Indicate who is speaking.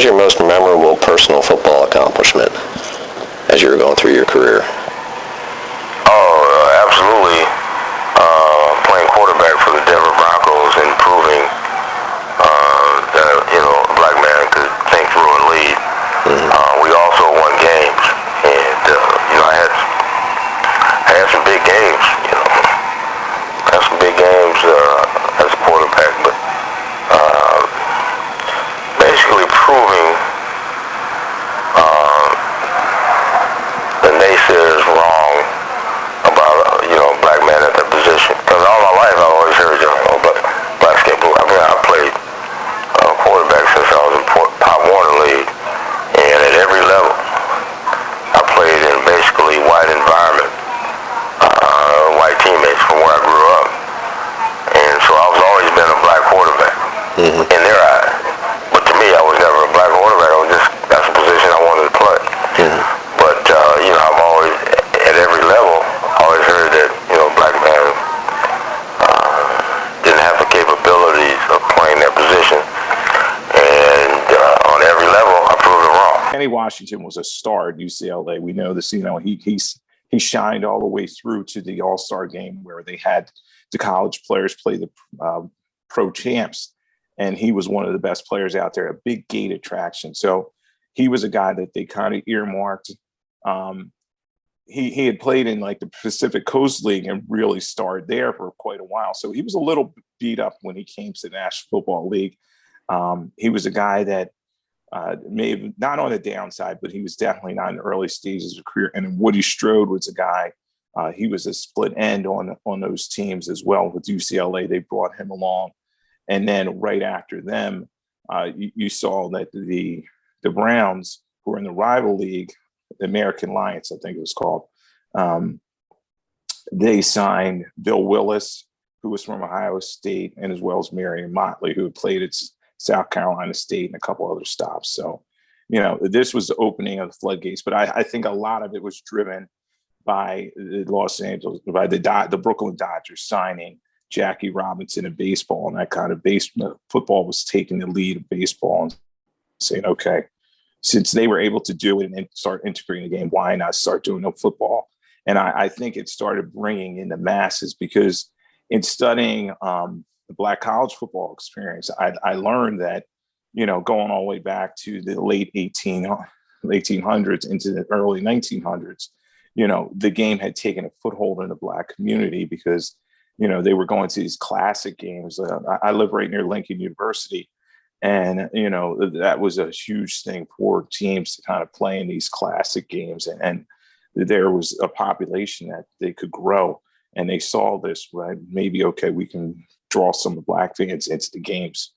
Speaker 1: was your most memorable personal football accomplishment as you were going through your career?
Speaker 2: Absolutely. Playing quarterback for the Denver Broncos and proving that a black man could think through and lead. We also won games, and I had some big games. Had some big games as a quarterback, but basically proving the naysayers wrong about a black man at that position. Because all my life I always heard black skateboard. I mean, I played quarterback since I was in Pop Warner League, and at every level I played in basically white environment, white teammates from where I grew up, and so I've always been a black quarterback in their eyes. But to me, I was never a black quarterback. That's a position I wanted to play. But I've always, at every level, always heard that black man didn't have the capabilities of playing that position, and on every level, I proved it wrong.
Speaker 3: Kenny Washington was a star at UCLA. We know this. He shined all the way through to the All-Star game where they had the college players play the pro champs, and he was one of the best players out there. A big gate attraction. So he was a guy that they kind of earmarked. He had played in like the Pacific Coast League and really starred there for quite a while. So he was a little beat up when he came to the National Football League. He was a guy that may have not on the downside, but he was definitely not in the early stages of career. And then Woody Strode was a guy. He was a split end on those teams as well with UCLA. They brought him along. And then right after them, you saw that the Browns, who were in the rival league, the American Lions, I think it was called, they signed Bill Willis, who was from Ohio State, and as well as Marion Motley, who had played at South Carolina State and a couple other stops. So, this was the opening of the floodgates. But I think a lot of it was driven by the Brooklyn Dodgers signing Jackie Robinson in baseball, and that kind of football was taking the lead of baseball and saying, okay, since they were able to do it and start integrating the game, why not start doing no football? And I think it started bringing in the masses, because in studying the Black college football experience, I learned that, going all the way back to the late 1800s into the early 1900s, the game had taken a foothold in the Black community because, they were going to these classic games. I live right near Lincoln University. And, that was a huge thing for teams to kind of play in these classic games. And there was a population that they could grow. And they saw this, right? Maybe, okay, we can draw some of the Black fans into the games.